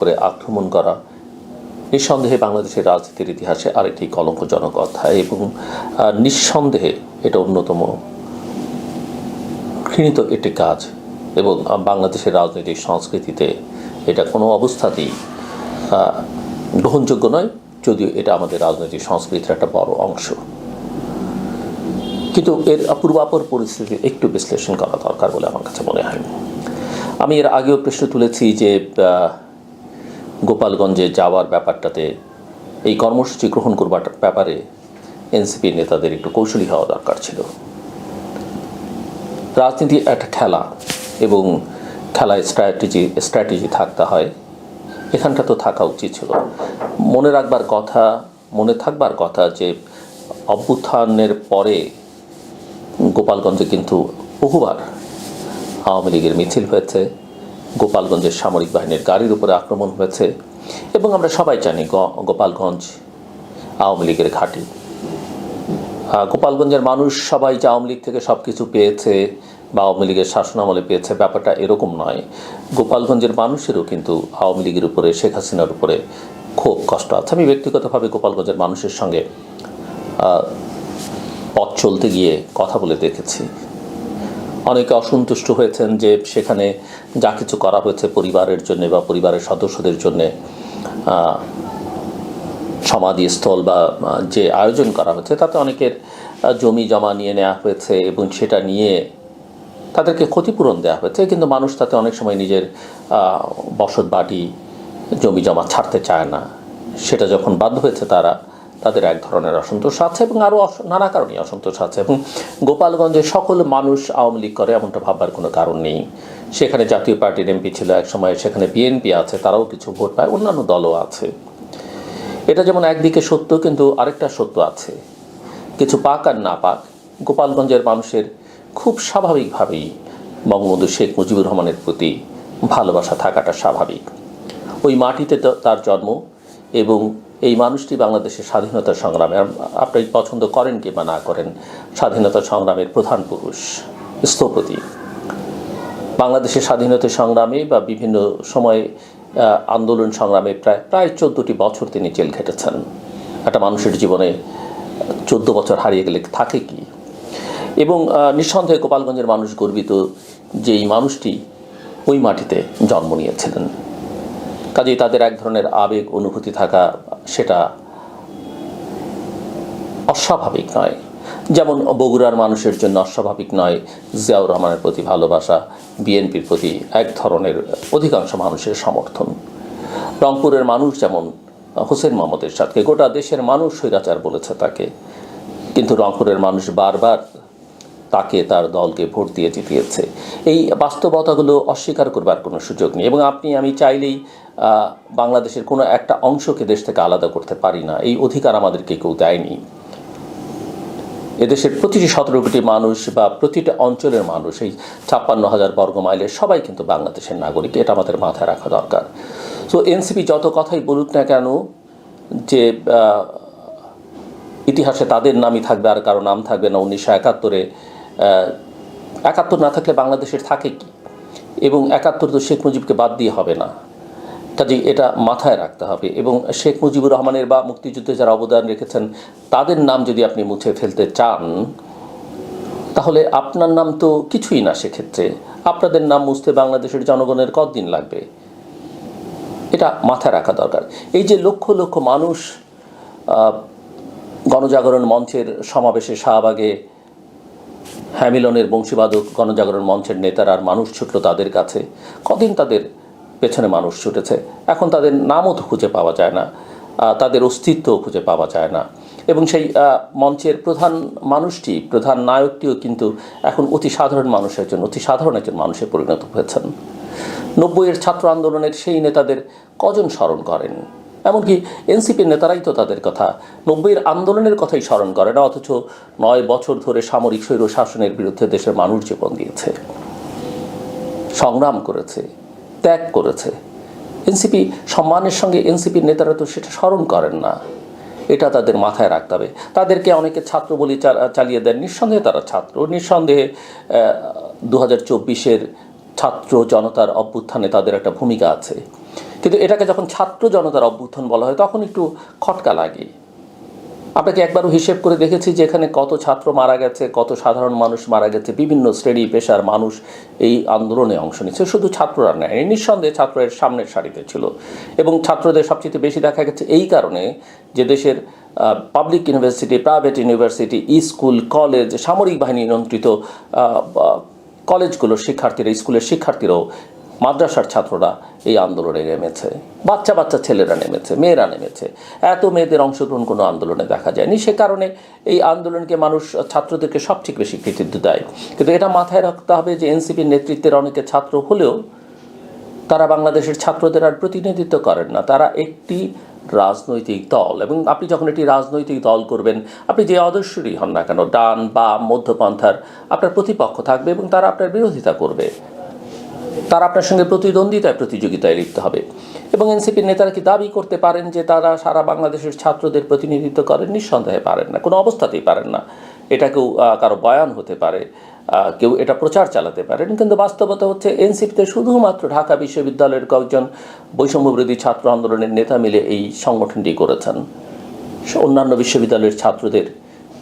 করে আক্রমণ করা নিঃসন্দেহে বাংলাদেশের রাজনীতির ইতিহাসে আরেকটি কলঙ্কজনক অধ্যায় এবং নিঃসন্দেহে এটা অন্যতম ঘৃণিত একটি কাজ এবং বাংলাদেশের রাজনৈতিক সংস্কৃতিতে এটা কোনো অবস্থাতেই গ্রহণযোগ্য নয়, যদিও এটা আমাদের রাজনৈতিক সংস্কৃতির একটা বড় অংশ। কিন্তু এর পূর্বাপর পরিস্থিতি একটু বিশ্লেষণ করা দরকার বলে আমার কাছে মনে হয়। আমি এর আগেও প্রশ্ন তুলেছি যে গোপালগঞ্জে যাওয়ার ব্যাপারটাতে এই কর্মসূচি গ্রহণ করবার ব্যাপারে এনসিপির নেতাদের একটু কৌশলী হওয়া দরকার ছিল। রাজনীতি একটা খেলা এবং খেলায় স্ট্র্যাটেজি থাকতে হয়, এখানটা তো থাকা উচিত ছিল। মনে থাকবার কথা যে অভ্যুত্থানের পরে গোপালগঞ্জে কিন্তু বহুবার আওয়ামী লীগের মিছিল হয়েছে, গোপালগঞ্জের সামরিক বাহিনীর গাড়ির উপরে আক্রমণ হয়েছে এবং আমরা সবাই জানি গোপালগঞ্জ আওয়ামী লীগের ঘাঁটি। গোপালগঞ্জের মানুষ সবাই যে আওয়ামী লীগ থেকে সব কিছু পেয়েছে বা আওয়ামী লীগের শাসনামলে পেয়েছে, ব্যাপারটা এরকম নয়। গোপালগঞ্জের মানুষেরও কিন্তু আওয়ামী লীগের উপরে, শেখ হাসিনার উপরে খুব কষ্ট আছে। আমি ব্যক্তিগতভাবে গোপালগঞ্জের মানুষের সঙ্গে পথ চলতে গিয়ে কথা বলে দেখেছি। অনেকে অসন্তুষ্ট হয়েছেন যে সেখানে যা কিছু করা হয়েছে পরিবারের জন্য বা পরিবারের সদস্যদের জন্যে, সমাধিস্থল বা যে আয়োজন করা হয়েছে তাতে অনেকের জমি জমা নিয়ে নেওয়া হয়েছে এবং সেটা নিয়ে তাদেরকে ক্ষতিপূরণ দেওয়া হয়েছে, কিন্তু মানুষ তাতে অনেক সময় নিজের বসত বাড়ি জমি জমা ছাড়তে চায় না। সেটা যখন বাধ্য হয়েছে তাদের এক ধরনের অসন্তোষ আছে এবং আরও নানা কারণেই অসন্তোষ আছে। এবং গোপালগঞ্জে সকল মানুষ আওয়ামী লীগ করে এমনটা ভাববার কোনো কারণ নেই। সেখানে জাতীয় পার্টির এমপি ছিল এক সময়, সেখানে বিএনপি আছে, তারাও কিছু ভোট পায়, অন্যান্য দলও আছে। এটা যেমন একদিকে সত্য, কিন্তু আরেকটা সত্য আছে, কিছু পাক আর না পাক গোপালগঞ্জের মানুষের খুব স্বাভাবিকভাবেই বঙ্গবন্ধু শেখ মুজিবুর রহমানের প্রতি ভালোবাসা থাকাটা স্বাভাবিক। ওই মাটিতে তার জন্ম এবং এই মানুষটি বাংলাদেশের স্বাধীনতা সংগ্রামে, আপনি পছন্দ করেন কি বা না করেন, স্বাধীনতা সংগ্রামের প্রধান পুরুষ, স্থপতি। বাংলাদেশের স্বাধীনতা সংগ্রামে বা বিভিন্ন সময়ে আন্দোলন সংগ্রামে প্রায় 14টি বছর তিনি জেল খেটেছেন। একটা মানুষের জীবনে 14 বছর হারিয়ে গেলে থাকে কি? এবং নিঃসন্দেহে গোপালগঞ্জের মানুষ গর্বিত যে এই মানুষটি ওই মাটিতে জন্ম নিয়েছিলেন। কাজেই তাদের এক ধরনের আবেগ অনুভূতি থাকা, সেটা অস্বাভাবিক নয়। যেমন বগুড়ার মানুষের জন্য অস্বাভাবিক নয় জিয়াউর রহমানের প্রতি ভালোবাসা, বিএনপির প্রতি এক ধরনের অধিকাংশ মানুষের সমর্থন। রংপুরের মানুষ যেমন হোসেন মোহাম্মদ এরশাদকে, গোটা দেশের মানুষ স্বৈরাচার বলেছে তাকে, কিন্তু রংপুরের মানুষ বারবার তাকে, তার দলকে ভোট দিয়ে জিতিয়েছে। এই বাস্তবতাগুলো অস্বীকার করবার কোনো সুযোগ নেই এবং আমি চাইলেই বাংলাদেশের কোনো একটা অংশকে দেশ থেকে আলাদা করতে পারি না, এই অধিকার আমাদেরকে কেউ দেয়নি। এদেশের প্রতিটি 17 কোটি মানুষ বা প্রতিটা অঞ্চলের মানুষ, এই 56,000 বর্গ মাইলের সবাই কিন্তু বাংলাদেশের নাগরিক, এটা আমাদের মাথায় রাখা দরকার। সো এনসিপি যত কথাই বলুক না কেন যে ইতিহাসে তাদের নামই থাকবে আর কারো নাম থাকবে না, 1971-এ 71 না থাকলে বাংলাদেশের থাকে কি? এবং 71 তো শেখ মুজিবকে বাদ দিয়ে হবে না, কাজেই এটা মাথায় রাখতে হবে। এবং শেখ মুজিবুর রহমানের বা মুক্তিযুদ্ধে যারা অবদান রেখেছেন তাদের নাম যদি আপনি মুছে ফেলতে চান, তাহলে আপনার নাম তো কিছুই না। সেক্ষেত্রে আপনাদের নাম মুছতে বাংলাদেশের জনগণের কতদিন লাগবে? এটা মাথায় রাখা দরকার। এই যে লক্ষ লক্ষ মানুষ গণজাগরণ মঞ্চের সমাবেশে শাহবাগে, হ্যামিলনের বংশীবাদক গণজাগরণ মঞ্চের নেতারা আর মানুষ ছুটল তাদের কাছে, কদিন তাদের পেছনে মানুষ ছুটেছে, এখন তাদের নামও তো খুঁজে পাওয়া যায় না, তাদের অস্তিত্বও খুঁজে পাওয়া যায় না। এবং সেই মঞ্চের প্রধান মানুষটি, প্রধান নায়কটিও কিন্তু এখন অতি সাধারণ একজন মানুষে পরিণত হয়েছেন। 90-এর ছাত্র আন্দোলনের সেই নেতাদের কজন স্মরণ করেন? এমনকি এনসিপির নেতারাই তো তাদের কথা 90-এর আন্দোলনের কথাই স্মরণ করে না, অথচ 9 বছর ধরে সামরিক স্বৈর শাসনের বিরুদ্ধে দেশের মানুষ জীবন দিয়েছে, সংগ্রাম করেছে, ত্যাগ করেছে। এনসিপি সম্মানের সঙ্গে এনসিপির নেতারা তো সেটা স্মরণ করেন না, এটা তাদের মাথায় রাখতে হবে। তাদেরকে অনেকে ছাত্র বলি চালিয়ে দেন, নিঃসন্দেহে তারা ছাত্র, নিঃসন্দেহে 2024-এর ছাত্র জনতার অভ্যুত্থানে তাদের একটা ভূমিকা আছে, কিন্তু এটাকে যখন ছাত্র জনতার অভ্যুত্থান বলা হয় তখন একটু খটকা লাগে। আপনাকে একবারও হিসেব করে দেখেছি যে এখানে কত ছাত্র মারা গেছে, কত সাধারণ মানুষ মারা গেছে, বিভিন্ন শ্রেণী পেশার মানুষ এই আন্দোলনে অংশ নিচ্ছে, শুধু ছাত্ররা নেয়। নিঃসন্দেহে ছাত্রের সামনের সারিতে ছিল এবং ছাত্রদের সবচেয়ে বেশি দেখা গেছে এই কারণে যে দেশের public university, private university, school, college, সামরিক বাহিনী নিয়ন্ত্রিত কলেজগুলোর শিক্ষার্থীরা, স্কুলের শিক্ষার্থীরাও, মাদ্রাসার ছাত্ররা এই আন্দোলনে নেমেছে, বাচ্চা বাচ্চা ছেলেরা নেমেছে, মেয়েরা নেমেছে। এত মেয়েদের অংশগ্রহণ কোনো আন্দোলনে দেখা যায়নি। সে কারণে এই আন্দোলনকে মানুষ ছাত্রদেরকে সবচেয়ে বেশি কৃতিত্ব দেয়। কিন্তু এটা মাথায় রাখতে হবে যে এনসিপির নেতৃত্বের অনেকে ছাত্র হলেও তারা বাংলাদেশের ছাত্রদের আর প্রতিনিধিত্ব করেন না। তারা একটি রাজনৈতিক দল, এবং আপনি যখন একটি রাজনৈতিক দল করবেন, আপনি যে আদর্শই হন না কেন, ডান বা মধ্যপন্থার, আপনার প্রতিপক্ষ থাকবে এবং তারা আপনার বিরোধিতা করবে, তারা আপনার সঙ্গে প্রতিদ্বন্দ্বিতায়, প্রতিযোগিতায় লিপ্ত হবে। এবং এনসিপির নেতারা কি দাবি করতে পারেন যে তারা সারা বাংলাদেশের ছাত্রদের প্রতিনিধিত্ব করেন? নিঃসন্দেহে পারেন না, কোনো অবস্থাতেই পারেন না। এটা কেউ কারো বয়ান হতে পারে, কেউ এটা প্রচার চালাতে পারেন, কিন্তু বাস্তবতা হচ্ছে এনসিপিতে শুধুমাত্র ঢাকা বিশ্ববিদ্যালয়ের কয়েকজন বৈষম্যবিরোধী ছাত্র আন্দোলনের নেতা মিলে এই সংগঠনটি করেছেন। অন্যান্য বিশ্ববিদ্যালয়ের ছাত্রদের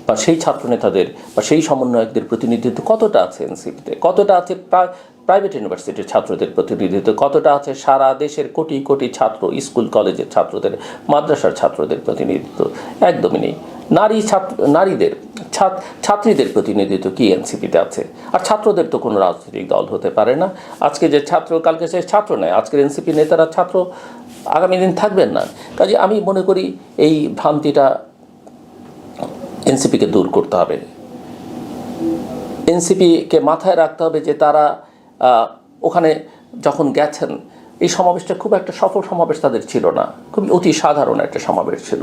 বা সেই ছাত্রনেতাদের বা সেই সমন্বয়কদের প্রতিনিধিত্ব কতটা আছে এনসিপিতে? কতটা আছে প্রাইভেট ইউনিভার্সিটির ছাত্রদের প্রতিনিধিত্ব? কতটা আছে সারা দেশের কোটি কোটি ছাত্র, স্কুল কলেজের ছাত্রদের, মাদ্রাসার ছাত্রদের প্রতিনিধিত্ব? একদমই নেই। নারীদের, ছাত্রীদের প্রতিনিধিত্ব কি এনসিপিতে আছে? আর ছাত্রদের তো কোনো রাজনৈতিক দল হতে পারে না। আজকে যে ছাত্র, কালকে সে ছাত্র নয়, আজকের এনসিপি নেতারা ছাত্র, আগামী দিন থাকবেন না। কাজে আমি মনে করি এই ভ্রান্তিটা এনসিপিকে দূর করতে হবে। এনসিপিকে মাথায় রাখতে হবে যে তারা ওখানে যখন গেছেন, এই সমাবেশটা খুব একটা সফল সমাবেশ তাদের ছিল না, খুবই অতি সাধারণ একটা সমাবেশ ছিল।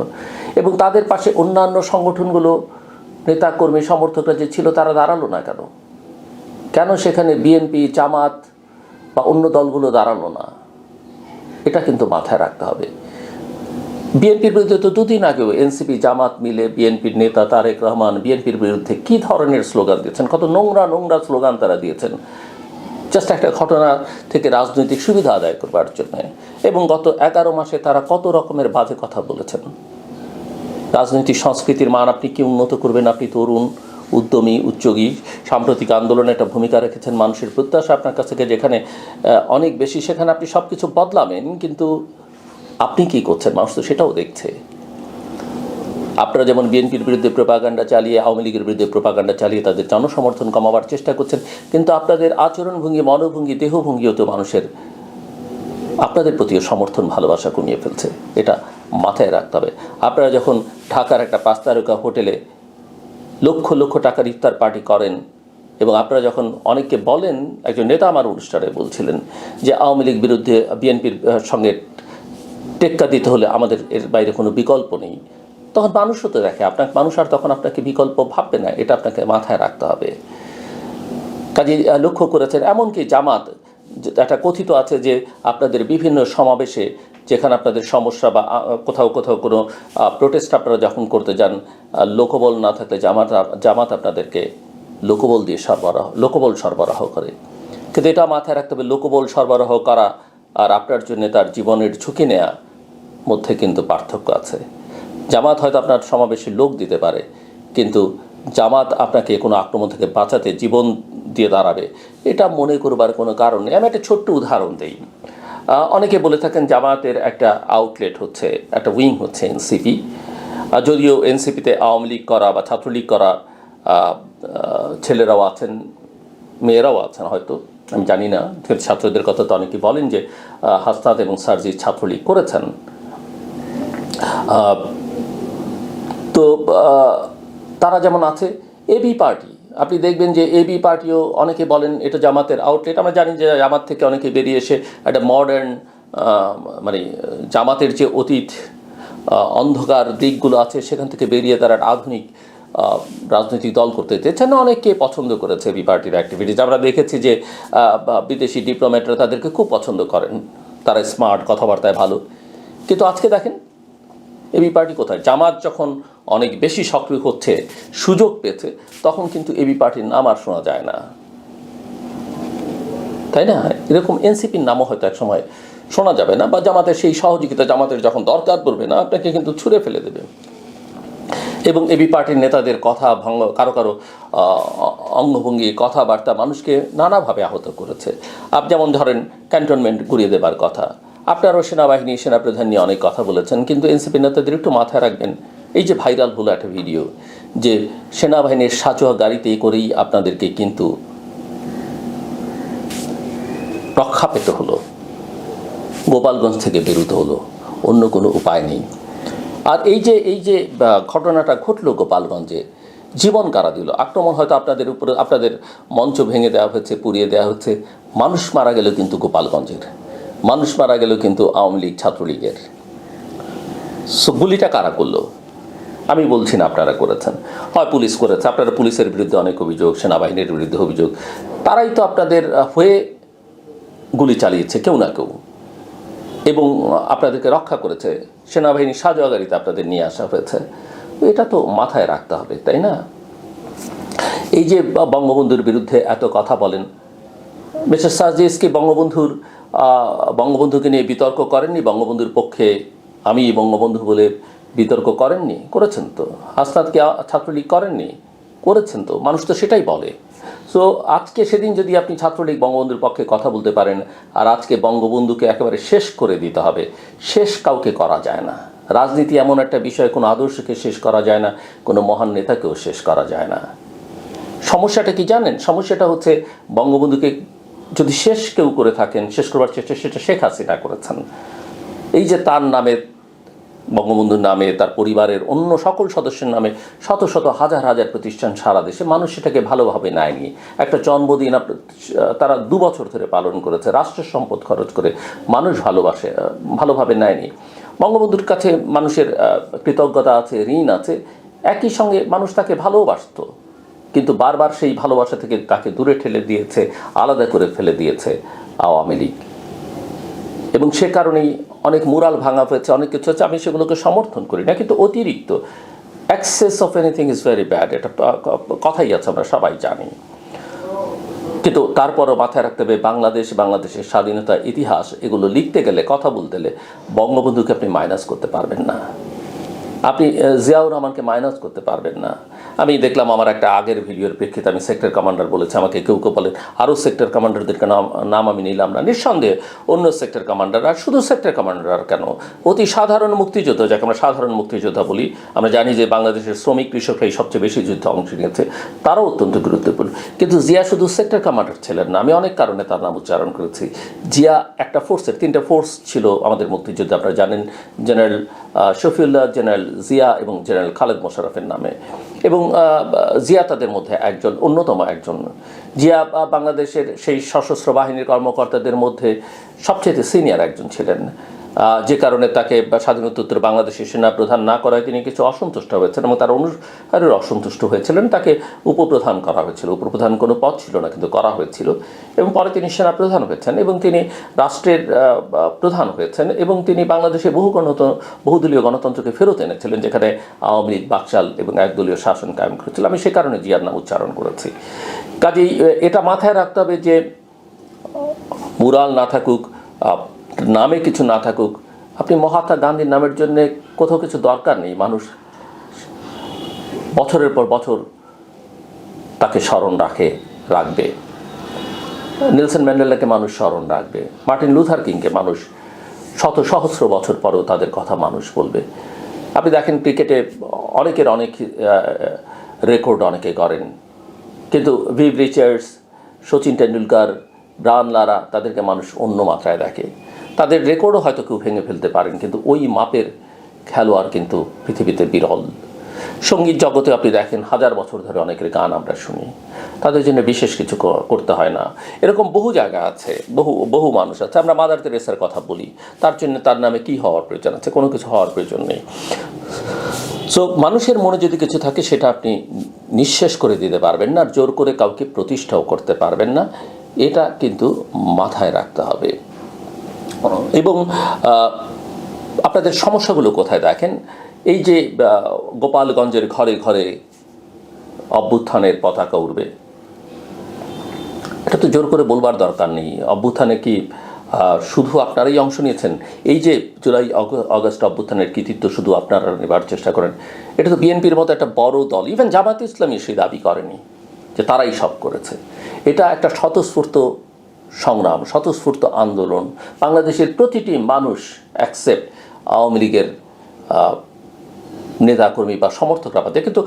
এবং তাদের পাশে অন্যান্য সংগঠনগুলো, নেতাকর্মী, সমর্থকরা যে ছিল, তারা দাঁড়ালো না কেন? কেন সেখানে বিএনপি, জামাত বা অন্য দলগুলো দাঁড়ালো না? এটা কিন্তু মাথায় রাখতে হবে। বিএনপির বিরুদ্ধে তো দুদিন আগেও এনসিপি, জামাত মিলে বিএনপির নেতা তারেক রহমান বিএনপির বিরুদ্ধে কী ধরনের স্লোগান দিয়েছেন, কত নোংরা নোংরা স্লোগান তারা দিয়েছেন, জাস্ট একটা ঘটনা থেকে রাজনৈতিক সুবিধা আদায় করবার জন্য। এবং গত 11 মাসে তারা কত রকমের বাজে কথা বলেছেন। রাজনৈতিক সংস্কৃতির মান আপনি কি উন্নত করবেন? আপনি তরুণ, উদ্যমী, উদ্যোগী, সাম্প্রতিক আন্দোলনে একটা ভূমিকা রেখেছেন, মানুষের প্রত্যাশা আপনার কাছ থেকে যেখানে অনেক বেশি, সেখানে আপনি সব কিছু বদলাবেন, কিন্তু আপনি কি করছেন মানুষ তো সেটাও দেখছে। আপনারা যেমন বিএনপির বিরুদ্ধে প্রোপাগান্ডা চালিয়ে, আওয়ামী লীগের বিরুদ্ধে প্রোপাগান্ডা চালিয়ে তাদের জনসমর্থন কমাবার চেষ্টা করছেন, কিন্তু আপনাদের আচরণভঙ্গি, মনোভঙ্গি, দেহভঙ্গিও তো মানুষের আপনাদের প্রতিও সমর্থন, ভালোবাসা কমিয়ে ফেলছে। এটা মাথায় রাখতে হবে। আপনারা যখন ঢাকার একটা 5 তারকা হোটেলে লক্ষ লক্ষ টাকার ইফতার পার্টি করেন, এবং আপনারা যখন অনেককে বলেন, একজন নেতা আমার অনুষ্ঠানে বলছিলেন যে আওয়ামী লীগ বিরুদ্ধে বিএনপির সঙ্গে টেক্কা দিতে হলে আমাদের এর বাইরে কোনো বিকল্প নেই, তখন মানুষও তো দেখে আপনাকে, মানুষ আর তখন আপনাকে বিকল্প ভাববে না। এটা আপনাকে মাথায় রাখতে হবে। কাজে লক্ষ্য করেছেন, এমনকি জামাত, একটা কথিত আছে যে আপনাদের বিভিন্ন সমাবেশে, যেখানে আপনাদের সমস্যা বা কোথাও কোথাও কোনো প্রোটেস্ট আপনারা যখন করতে যান, লোকবল না থাকলে জামাত আপনাদেরকে লোকবল সরবরাহ করে। কিন্তু এটা মাথায় রাখতে হবে, লোকবল সরবরাহ করা আর আপনার জন্য তার জীবনের ঝুঁকি নেওয়া মধ্যে কিন্তু পার্থক্য আছে। জামাত হয়তো আপনার সমাবেশে লোক দিতে পারে, কিন্তু জামাত আপনাকে কোনো আক্রমণ থেকে বাঁচাতে জীবন দিয়ে দাঁড়াবে, এটা মনে করবার কোনো কারণ নেই। আমি একটা ছোট্ট উদাহরণ দিই। অনেকে বলে থাকেন জামাতের একটা আউটলেট হচ্ছে, একটা উইং হচ্ছে এনসিপি। যদিও এনসিপিতে আওয়ামী লীগ করা বা ছাত্রলীগ করা ছেলেরাও আছেন, মেয়েরাও আছেন হয়তো, আমি জানি না। ছাত্রদের কথা তো অনেকেই বলেন যে হাসনাত এবং সার্জি ছাত্রলীগ করেছেন। তো তারা যেমন আছে, এবি পার্টি, আপনি দেখবেন যে এবি পার্টিও অনেকে বলেন এটা জামাতের আউটলেট। আমরা জানি যে জামাত থেকে অনেকে বেরিয়ে এসে একটা মডার্ন, মানে জামাতের যে অতীত অন্ধকার দিকগুলো আছে সেখান থেকে বেরিয়ে তারা আধুনিক রাজনৈতিক দল করতে চেয়েছেন। অনেকে পছন্দ করেছে এবি পার্টির অ্যাক্টিভিটিজ। আমরা দেখেছি যে বিদেশি ডিপ্লোম্যাটরা তাদেরকে খুব পছন্দ করেন, তারা স্মার্ট, কথাবার্তায় ভালো। কিন্তু আজকে দেখেন এবি পার্টি কোথায়? জামাত যখন অনেক বেশি সক্রিয় হচ্ছে, সুযোগ পেয়েছে, তখন কিন্তু এবি পার্টির নাম আর শোনা যায় না, তাই না? এরকম এনসিপির নামও হয়তো এক সময় শোনা যাবে না, বা জামাতের সেই সহযোগিতা জামাতের যখন দরকার পড়বে না আপনাকে কিন্তু ছুঁড়ে ফেলে দেবে। এবং এবি পার্টির নেতাদের কথা কারো কারো অঙ্গভঙ্গি কথাবার্তা মানুষকে নানাভাবে আহত করেছে। আপনি যেমন ধরেন ক্যান্টনমেন্ট গুড়িয়ে দেবার কথা, আপনারও সেনাবাহিনী সেনাপ্রধান নিয়ে অনেক কথা বলেছেন, কিন্তু এনসিপি নেতাদের একটু মাথায় রাখবেন, এই যে ভাইরাল হলো একটা ভিডিও যে সেনাবাহিনীর সাঁচোয়া গাড়িতে করেই আপনাদেরকে কিন্তু রক্ষা পেতে হলো, গোপালগঞ্জ থেকে বেরোতে হলো, অন্য কোনো উপায় নেই। আর এই যে ঘটনাটা ঘটলো গোপালগঞ্জে, জীবন কারা দিল, আক্রমণ হয়তো আপনাদের উপরে, আপনাদের মঞ্চ ভেঙে দেওয়া হচ্ছে, পুড়িয়ে দেওয়া হচ্ছে, মানুষ মারা গেল কিন্তু গোপালগঞ্জের, মানুষ মারা গেল কিন্তু আওয়ামী লীগ ছাত্রলীগের। সো গুলিটা কারা করলো? আমি বলছি না আপনারা করেছেন, হয় পুলিশ করেছে, আপনারা পুলিশের বিরুদ্ধে অনেক অভিযোগ, সেনাবাহিনীর বিরুদ্ধে অভিযোগ, তারাই তো আপনাদের হয়ে গুলি চালিয়েছে কেউ না কেউ, এবং আপনাদেরকে রক্ষা করেছে, সেনাবাহিনীর সাঁজোয়া গাড়িতে আপনাদের নিয়ে আসা হয়েছে। এটা তো মাথায় রাখতে হবে, তাই না? এই যে বঙ্গবন্ধুর বিরুদ্ধে এত কথা বলেন, মিস্টার সার্জিস কি বঙ্গবন্ধুকে নিয়ে বিতর্ক করেননি? বঙ্গবন্ধুর পক্ষে আমি বঙ্গবন্ধু বলে বিতর্ক করেননি? করেছেন তো। হাসনাতকে ছাত্রলীগ করেননি? করেছেন তো। মানুষ তো সেটাই বলে। সো আজকে সেদিন যদি আপনি ছাত্রলীগ বঙ্গবন্ধুর পক্ষে কথা বলতে পারেন, আর আজকে বঙ্গবন্ধুকে একেবারে শেষ করে দিতে হবে, শেষ কাউকে করা যায় না। রাজনীতি এমন একটা বিষয়, কোনো আদর্শকে শেষ করা যায় না, কোনো মহান নেতাকেও শেষ করা যায় না। সমস্যাটা কি জানেন? সমস্যাটা হচ্ছে বঙ্গবন্ধুকে যদি শেষ কেউ করে থাকেন, শেষ করবার চেষ্টা, সেটা শেখ হাসিনা করেছেন। এই যে তার নামে, বঙ্গবন্ধুর নামে, তার পরিবারের অন্য সকল সদস্যের নামে শত শত হাজার হাজার প্রতিষ্ঠান সারা দেশে, মানুষ সেটাকে ভালোভাবে নেয়নি। একটা জন্মদিন তারা 2 বছর ধরে পালন করেছে, রাষ্ট্রের সম্পদ খরচ করে, মানুষ ভালোভাবে নেয়নি। বঙ্গবন্ধুর কাছে মানুষের কৃতজ্ঞতা আছে, ঋণ আছে, একই সঙ্গে মানুষ তাকে ভালোবাসত, কিন্তু বারবার সেই ভালোবাসা থেকে তাকে দূরে ঠেলে দিয়েছে, আলাদা করে ফেলে দিয়েছে আওয়ামী লীগ। এবং সে কারণেই অনেক মুরাল ভাঙা হয়েছে, অনেক কিছু হচ্ছে, আমি সেগুলোকে সমর্থন করি না, কিন্তু অতিরিক্ত access of anything is very bad, এটা কথাই আছে, আমরা সবাই জানি। কিন্তু তারপরও মাথায় রাখতে হবে, বাংলাদেশের স্বাধীনতা, ইতিহাস, এগুলো লিখতে গেলে, কথা বলতে গেলে বঙ্গবন্ধুকে আপনি মাইনাস করতে পারবেন না, আপনি জিয়াউর রহমানকে মাইনাস করতে পারবেন না। আমি দেখলাম আমার একটা আগের ভিডিওর প্রেক্ষিতে আমি সেক্টর কমান্ডার বলেছি, আমাকে কেউ কেউ বলেন আরও সেক্টর কমান্ডারদেরকে নাম আমি নিলাম না, নিঃসন্দেহে অন্য সেক্টর কমান্ডার, আর শুধু সেক্টর কমান্ডার কেন, অতি সাধারণ মুক্তিযোদ্ধা, যাকে আমরা সাধারণ মুক্তিযোদ্ধা বলি, আমরা জানি যে বাংলাদেশের শ্রমিক কৃষকরাই সবচেয়ে বেশি যুদ্ধে অংশ নিয়েছে, তারাও অত্যন্ত গুরুত্বপূর্ণ। কিন্তু জিয়া শুধু সেক্টর কমান্ডার ছিলেন না, আমি অনেক কারণে তার নাম উচ্চারণ করেছি। জিয়া একটা ফোর্সের, 3টা ফোর্স ছিল আমাদের মুক্তিযুদ্ধে, আপনারা জানেন, জেনারেল শফিউল্লাহ, জেনারেল জিয়া এবং জেনারেল খালেদ মোশাররফের নামে, এবং জিয়া তাদের মধ্যে একজন, অন্যতম একজন। জিয়া বাংলাদেশের সেই সশস্ত্র বাহিনীর কর্মকর্তাদের মধ্যে সবচেয়ে সিনিয়র একজন ছিলেন, যে কারণে তাকে স্বাধীনোত্তর বাংলাদেশের সেনাপ্রধান না করায় তিনি কিছু অসন্তুষ্ট হয়েছেন, এবং তার অনুসারীর অসন্তুষ্ট হয়েছিলেন, তাকে উপপ্রধান করা হয়েছিল। উপপ্রধান কোনো পদ ছিল না, কিন্তু করা হয়েছিল, এবং পরে তিনি সেনাপ্রধান হয়েছেন, এবং তিনি রাষ্ট্রের প্রধান হয়েছেন, এবং তিনি বাংলাদেশে বহুদলীয় গণতন্ত্রকে ফেরত এনেছিলেন, যেখানে আওয়ামী লীগ বাকশাল এবং একদলীয় শাসন কায়েম করেছিল। আমি সে কারণে জিয়ার নাম উচ্চারণ করেছি। কাজেই এটা মাথায় রাখতে হবে যে মুরাল না থাকুক, নামে কিছু না থাকুক, আপনি মহাত্মা গান্ধীর নামের জন্য কোথাও কিছু দরকার নেই, মানুষ বছরের পর বছর তাকে স্মরণ রাখবে। নেলসন ম্যান্ডেলাকে মানুষ স্মরণ রাখবে, মার্টিন লুথার কিংকে মানুষ সহস্র বছর পরেও তাদের কথা মানুষ বলবে। আপনি দেখেন ক্রিকেটে অনেকের অনেক রেকর্ড অনেকে করেন, কিন্তু Viv Richards, Sachin Tendulkar, Brian Lara, তাদেরকে মানুষ অন্য মাত্রায় দেখে। তাদের রেকর্ডও হয়তো কেউ ভেঙে ফেলতে পারেন, কিন্তু ওই মাপের খেলোয়াড় কিন্তু পৃথিবীতে বিরল। সঙ্গীত জগতে আপনি দেখেন 1000 বছর ধরে অনেকের গান আমরা শুনি, তাদের জন্য বিশেষ কিছু করতে হয় না। এরকম বহু জায়গা আছে, বহু মানুষ আছে। আমরা মাদার তেরেসার কথা বলি, তার জন্য তার নামে কি হওয়ার প্রয়োজন আছে? কোনো কিছু হওয়ার প্রয়োজন নেই। সো মানুষের মনে যদি কিছু থাকে, সেটা আপনি নিঃশেষ করে দিতে পারবেন না, আর জোর করে কাউকে প্রতিষ্ঠাও করতে পারবেন না, এটা কিন্তু মাথায় রাখতে হবে। এবং আপনাদের সমস্যাগুলো কোথায় দেখেন? এই যে গোপালগঞ্জের ঘরে ঘরে অভ্যুত্থানের পতাকা উড়বে, এটা তো জোর করে বলবার দরকার নেই। অভ্যুত্থানে কি শুধু আপনারাই অংশ নিয়েছেন? এই যে জুলাই আগস্ট অভ্যুত্থানের কৃতিত্ব শুধু আপনারা নেবার চেষ্টা করেন, এটা তো বিএনপির মতো একটা বড় দল, ইভেন জামাত ইসলামী সেই দাবি করেনি যে তারাই সব করেছে। এটা একটা স্বতঃস্ফূর্ত সংগ্রাম, স্বতঃস্ফূর্ত আন্দোলন। বাংলাদেশের প্রতিটি মানুষ অ্যাকসেপ্ট আওয়ামী লীগের নেতাকর্মী বা সমর্থকরা পাচ্ছে, কিন্তু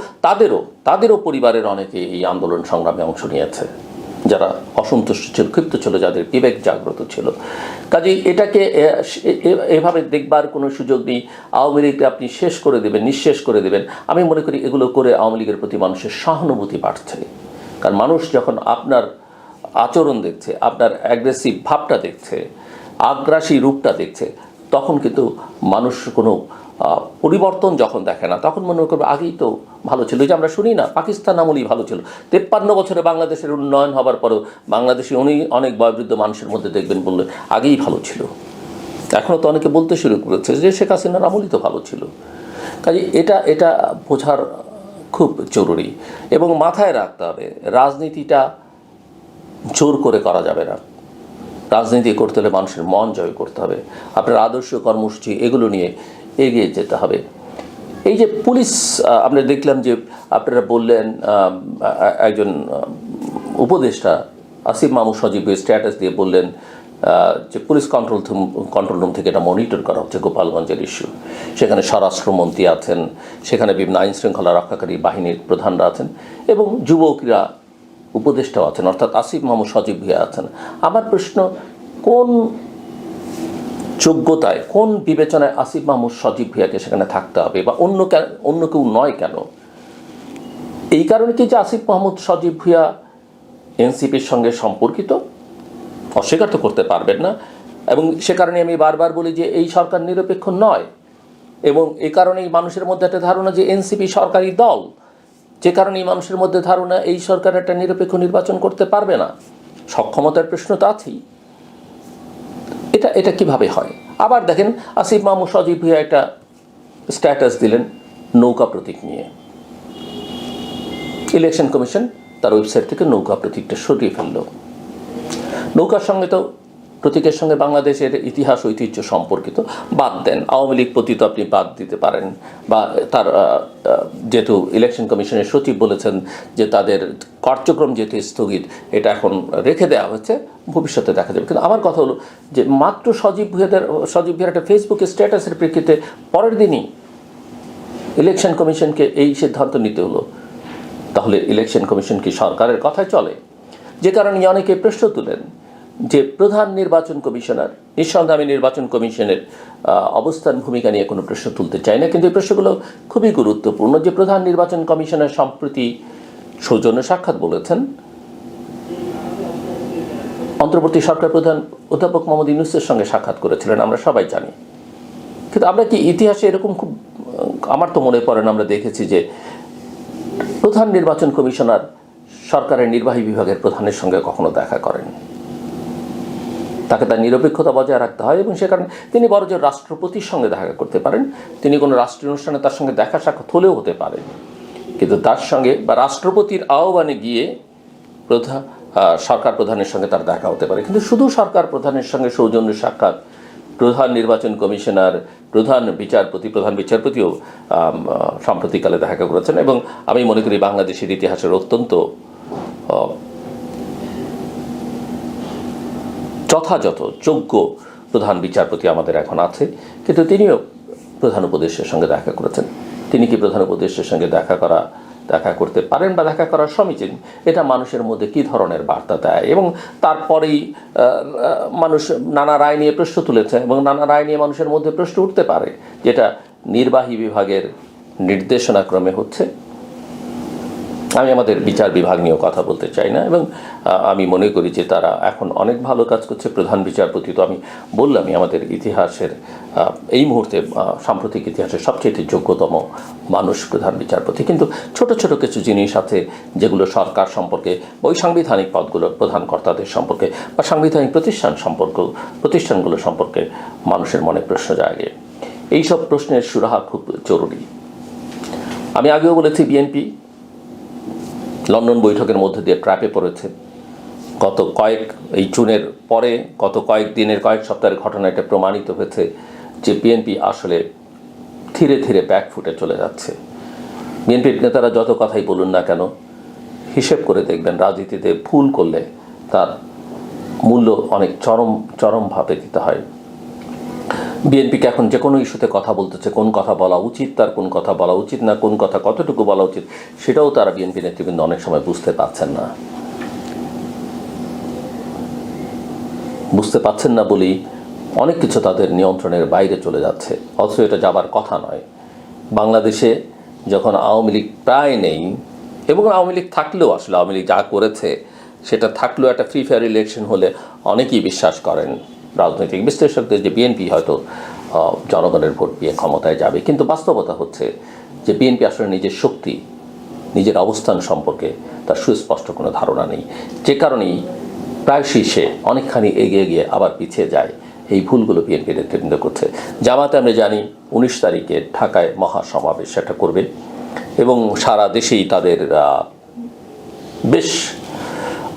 তাদেরও পরিবারের অনেকে এই আন্দোলন সংগ্রামে অংশ নিয়েছে, যারা অসন্তুষ্ট ছিল, ক্ষিপ্ত ছিল, যাদের বিবেক জাগ্রত ছিল। কাজেই এটাকে এভাবে দেখবার কোনো সুযোগ নেই। আওয়ামী লীগকে আপনি শেষ করে দেবেন, নিঃশেষ করে দেবেন, আমি মনে করি এগুলো করে আওয়ামী লীগের প্রতি মানুষের সহানুভূতি বাড়ছে। কারণ মানুষ যখন আপনার আচরণ দেখছে, আপনার অ্যাগ্রেসিভ ভাবটা দেখছে, আগ্রাসী রূপটা দেখছে, তখন কিন্তু মানুষ কোনো পরিবর্তন যখন দেখে না, তখন মনে করবে আগেই তো ভালো ছিল। যে আমরা শুনি না, পাকিস্তান আমলেই ভালো ছিল। 53 বছরে বাংলাদেশের উন্নয়ন হবার পরেও বাংলাদেশে অনেক বয়োবৃদ্ধ মানুষের মধ্যে দেখবেন বললে আগেই ভালো ছিল। এখনও তো অনেকে বলতে শুরু করেছে যে শেখ হাসিনার আমলই তো ভালো ছিল। কাজে এটা বোঝার খুব জরুরি এবং মাথায় রাখতে হবে, রাজনীতিটা জোর করে করা যাবে না। রাজনীতি করতে হলে মানুষের মন জয় করতে হবে। আপনার আদর্শ কর্মসূচি এগুলো নিয়ে এগিয়ে যেতে হবে। এই যে পুলিশ, আমরা দেখলাম যে আপনারা বললেন একজন উপদেষ্টা আসিফ মাহমুদ সজীব স্ট্যাটাস দিয়ে বললেন যে পুলিশ কন্ট্রোল রুম থেকে এটা মনিটর করা হচ্ছে গোপালগঞ্জের ইস্যু। সেখানে স্বরাষ্ট্রমন্ত্রী আছেন, সেখানে বিভিন্ন আইন শৃঙ্খলা রক্ষাকারী বাহিনীর প্রধানরা আছেন এবং যুব ক্রীড়া উপদেষ্টাও আছেন, অর্থাৎ আসিফ মাহমুদ সজীব ভুঁইয়া আছেন। আমার প্রশ্ন, কোন যোগ্যতায়, কোন বিবেচনায় আসিফ মাহমুদ সজীব ভুঁইয়াকে সেখানে থাকতে হবে বা অন্য কেউ নয় কেন? এই কারণে কি যে আসিফ মাহমুদ সজীব ভুঁইয়া এনসিপির সঙ্গে সম্পর্কিত? অস্বীকার তো করতে পারবেন না। এবং সে কারণে আমি বারবার বলি যে এই সরকার নিরপেক্ষ নয়, এবং এই কারণেই মানুষের মধ্যে একটা ধারণা যে এনসিপি সরকারি দল, যে কারণেই মানুষের মধ্যে ধারণা এই সরকার একটা নিরপেক্ষ নির্বাচন করতে পারবে না। সক্ষমতার প্রশ্ন তো আছেই। এটা কিভাবে হয়? আবার দেখেন, আসিফ মাহমুদ সজীব ভুঁইয়া একটা স্ট্যাটাস দিলেন নৌকা প্রতীক নিয়ে। ইলেকশন কমিশন তার ওয়েবসাইট থেকে নৌকা প্রতীকটা সরিয়ে ফেলল। নৌকার সঙ্গে তো, প্রতীকের সঙ্গে বাংলাদেশের ইতিহাস ঐতিহ্য সম্পর্কিত। বাদ দেন, আওয়ামী লীগ প্রতীক আপনি বাদ দিতে পারেন, বা তার যেহেতু ইলেকশন কমিশনের সচিব বলেছেন যে তাদের কার্যক্রম যেহেতু স্থগিত, এটা এখন রেখে দেওয়া হচ্ছে, ভবিষ্যতে দেখা যাবে। কিন্তু আমার কথা হলো যে মাত্র সজীব ভুঁইয়ার একটা ফেসবুকে স্ট্যাটাসের প্রেক্ষিতে পরের দিনই ইলেকশন কমিশনকে এই সিদ্ধান্ত নিতে হলো। তাহলে ইলেকশন কমিশন কি সরকারের কথায় চলে? যে কারণে অনেকে প্রশ্ন তুলেন যে প্রধান নির্বাচন কমিশনার, নিঃসন্দেহে আমি নির্বাচন কমিশনের অবস্থান ভূমিকা নিয়ে কোনো প্রশ্ন তুলতে চাই না, কিন্তু এই প্রশ্নগুলো খুবই গুরুত্বপূর্ণ। যে প্রধান নির্বাচন কমিশনার সম্প্রতি সৌজন্য সাক্ষাৎ বলেছেন অন্তর্বর্তী সরকার প্রধান অধ্যাপক মোহাম্মদ ইউনূসের সঙ্গে সাক্ষাৎ করেছিলেন, আমরা সবাই জানি। কিন্তু আমরা কি ইতিহাসে এরকম খুব, আমার তো মনে পড়ে না আমরা দেখেছি যে প্রধান নির্বাচন কমিশনার সরকারের নির্বাহী বিভাগের প্রধানের সঙ্গে কখনো দেখা করেন। তাকে তার নিরপেক্ষতা বজায় রাখতে হয় এবং সে কারণে তিনি বড়জোর রাষ্ট্রপতির সঙ্গে দেখা করতে পারেন, তিনি কোনো রাষ্ট্রীয় অনুষ্ঠানে তার সঙ্গে দেখা সাক্ষাৎ হলেও হতে পারে, কিন্তু তার সঙ্গে বা রাষ্ট্রপতির আহ্বানে গিয়ে সরকার প্রধানের সঙ্গে তার দেখা হতে পারে। কিন্তু শুধু সরকার প্রধানের সঙ্গে সৌজন্য সাক্ষাৎ, প্রধান নির্বাচন কমিশনার, প্রধান বিচারপতিও সাম্প্রতিককালে দেখা করেছেন। এবং আমি মনে করি বাংলাদেশের ইতিহাসের অত্যন্ত যথাযথ যোগ্য প্রধান বিচারপতি আমাদের এখন আছে, কিন্তু তিনিও প্রধান উপদেষ্টার সঙ্গে দেখা করেছেন। তিনি কি প্রধান উপদেষ্টার সঙ্গে দেখা করতে পারেন বা দেখা করা সমীচীন? এটা মানুষের মধ্যে কী ধরনের বার্তা দেয়? এবং তারপরেই মানুষ নানা রায় নিয়ে প্রশ্ন তুলেছে এবং নানা রায় নিয়ে মানুষের মধ্যে প্রশ্ন উঠতে পারে, যেটা নির্বাহী বিভাগের নির্দেশনাক্রমে হচ্ছে। আমি আমাদের বিচার বিভাগ নিয়েও কথা বলতে চাই না, এবং আমি মনে করি যে তারা এখন অনেক ভালো কাজ করছে। প্রধান বিচারপতি তো আমি বললামই আমাদের ইতিহাসের এই মুহূর্তে সাম্প্রতিক ইতিহাসের সবচেয়ে যোগ্যতম মানুষ প্রধান বিচারপতি। কিন্তু ছোট ছোট কিছু জিনিস আছে যেগুলো সরকার সম্পর্কে, ওই সাংবিধানিক পদগুলো প্রধান কর্তাদের সম্পর্কে বা সাংবিধানিক প্রতিষ্ঠানগুলো সম্পর্কে মানুষের মনে প্রশ্ন জাগে। এইসব প্রশ্নের সুরাহা খুব জরুরি। আমি আগেও বলেছি বিএনপি লন্ডন বৈঠকের মধ্যে দিয়ে ট্র্যাপে পড়েছে। এই জুনের পরে গত কয়েক দিনের কয়েক সপ্তাহের ঘটনা এটা প্রমাণিত হয়েছে যে বিএনপি আসলে ধীরে ধীরে ব্যাকফুটে চলে যাচ্ছে। বিএনপির নেতারা যত কথাই বলুন না কেন, হিসেব করে দেখবেন রাজনীতিতে ভুল করলে তার মূল্য অনেক চরমভাবে দিতে হয়। বিএনপিকে এখন যে কোনো ইস্যুতে কথা বলতেছে, কোন কথা বলা উচিত তার, কোন কথা বলা উচিত না, কোন কথা কতটুকু বলা উচিত, সেটাও তারা বিএনপি নেতৃবৃন্দ অনেক সময় বুঝতে পারছেন না বলেই অনেক কিছু তাদের নিয়ন্ত্রণের বাইরে চলে যাচ্ছে, অথচ এটা যাবার কথা নয়। বাংলাদেশে যখন আওয়ামী লীগ প্রায় নেই, এবং আওয়ামী লীগ থাকলেও আসলে আওয়ামী লীগ যা করেছে সেটা থাকলেও একটা ফ্রি ফেয়ার ইলেকশন হলে অনেকেই বিশ্বাস করেন রাজনৈতিক বিশ্লেষকদের যে বিএনপি হয়তো জনগণের ভোট দিয়ে ক্ষমতায় যাবে। কিন্তু বাস্তবতা হচ্ছে যে বিএনপি আসলে নিজের শক্তি, নিজের অবস্থান সম্পর্কে তার সুস্পষ্ট কোনো ধারণা নেই, যে কারণেই প্রায় শীর্ষে অনেকখানি এগিয়ে গিয়ে আবার পিছিয়ে যায়। এই ভুলগুলো বিএনপি নেতৃবৃন্দ করছে। জামাতে আমরা জানি 19 তারিখে ঢাকায় মহাসমাবেশ সেটা করবে, এবং সারা দেশেই তাদের বেশ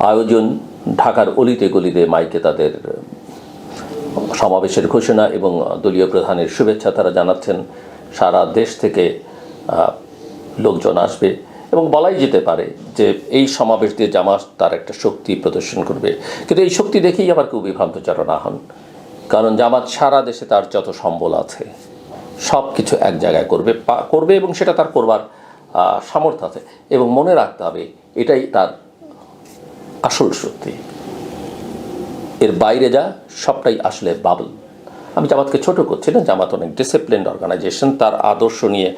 আয়োজন। ঢাকার অলিতে গলিতে মাইকে তাদের সমাবেশের ঘোষণা এবং দলীয় প্রধানের শুভেচ্ছা তারা জানাচ্ছেন। সারা দেশ থেকে লোকজন আসবে এবং বলাই যেতে পারে যে এই সমাবেশ দিয়ে জামাত তার একটা শক্তি প্রদর্শন করবে। কিন্তু এই শক্তি দেখেই আবার কেউ বিভ্রান্তচার না হন, কারণ জামাত সারা দেশে তার যত সম্বল আছে সব কিছু এক জায়গায় করবে এবং সেটা তার করবার সামর্থ্য আছে। এবং মনে রাখতে হবে এটাই তার আসল শক্তি, এর বাইরে যা সবটাই আসলে বাবল। আমি জামাতকে ছোট করছি না, জামাত অনেক ডিসিপ্লিনড অর্গানাইজেশন, তার আদর্শ নিয়ে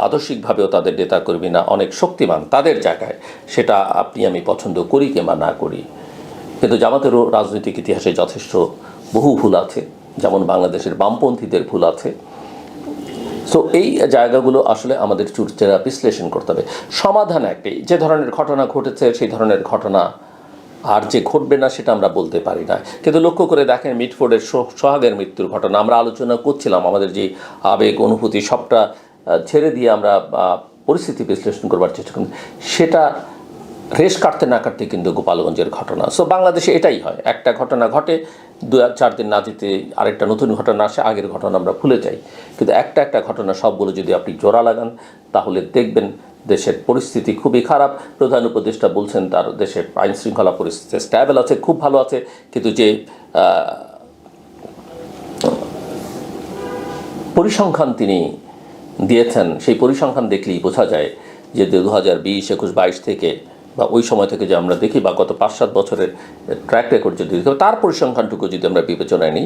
আদর্শিকভাবেও তাদের নেতাকর্মীরা অনেক শক্তিমান তাদের জায়গায়, সেটা আমি পছন্দ করি কিংবা না করি। কিন্তু জামাতেরও রাজনৈতিক ইতিহাসে যথেষ্ট বহু ভুল আছে, যেমন বাংলাদেশের বামপন্থীদের ভুল আছে। সো এই জায়গাগুলো আসলে আমাদের চুরচেরা বিশ্লেষণ করতে হবে। সমাধান একটাই, যে ধরনের ঘটনা ঘটেছে সেই ধরনের ঘটনা আর যে ঘটবে না সেটা আমরা বলতে পারি না। কিন্তু লক্ষ্য করে দেখেন মিটফোর্ডের সোহাগের মৃত্যুর ঘটনা, আমরা আলোচনা করছিলাম, আমাদের যে আবেগ অনুভূতি সবটা ছেড়ে দিয়ে আমরা পরিস্থিতি বিশ্লেষণ করবার চেষ্টা করি, সেটা রেশ কাটতে না কাটতে কিন্তু গোপালগঞ্জের ঘটনা। সো বাংলাদেশে এটাই হয়, একটা ঘটনা ঘটে, 2-4 দিন না যেতে আরেকটা নতুন ঘটনা আসে, আগের ঘটনা আমরা ভুলে যাই। কিন্তু একটা ঘটনা সবগুলো যদি আপনি জোড়া লাগান তাহলে দেখবেন দেশের পরিস্থিতি খুবই খারাপ। প্রধান উপদেষ্টা বলছেন তার দেশের আইন শৃঙ্খলা পরিস্থিতি স্ট্যাবল আছে, খুব ভালো আছে, কিন্তু যে পরিসংখ্যান তিনি দিয়েছেন সেই পরিসংখ্যান দেখলেই বোঝা যায় যে 2020, 21, 22 থেকে বা ওই সময় থেকে যে আমরা দেখি বা গত 5-7 বছরের ট্র্যাক রেকর্ড যদি দেখি, তার পরিসংখ্যানটুকু যদি আমরা বিবেচনায় নিই,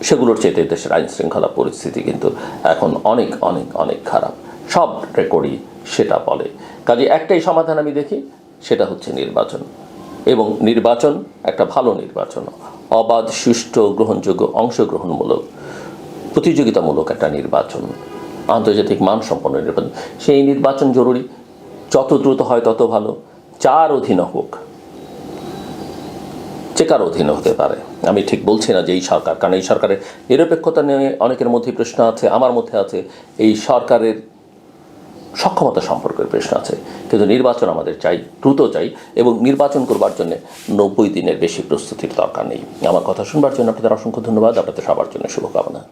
সেগুলোর চেয়ে দেশের আইন শৃঙ্খলা পরিস্থিতি কিন্তু এখন অনেক অনেক অনেক খারাপ। সব রেকর্ডই সেটা বলে। কাজে একটাই সমাধান আমি দেখি, সেটা হচ্ছে নির্বাচন, এবং নির্বাচন একটা ভালো নির্বাচন, অবাধ, সুষ্ঠু, গ্রহণযোগ্য, অংশগ্রহণমূলক, প্রতিযোগিতামূলক একটা নির্বাচন, আন্তর্জাতিক মানসম্পন্ন নির্বাচন। সেই নির্বাচন জরুরি, যত দ্রুত হয় তত ভালো। যার অধীনে হোক, যে কারো অধীনে হতে পারে, আমি ঠিক বলছি না যে এই সরকার, কারণ এই সরকারের নিরপেক্ষতা নিয়ে অনেকের মধ্যেই প্রশ্ন আছে, আমার মধ্যে আছে, এই সরকারের সক্ষমতা সম্পর্কের প্রশ্ন আছে। কিন্তু নির্বাচন আমাদের চাই, দ্রুত চাই, এবং নির্বাচন করবার জন্য 90 দিনের বেশি প্রস্তুতির দরকার নেই। আমার কথা শুনবার জন্য আপনাদের অসংখ্য ধন্যবাদ, আপনাদের সবার জন্য শুভকামনা।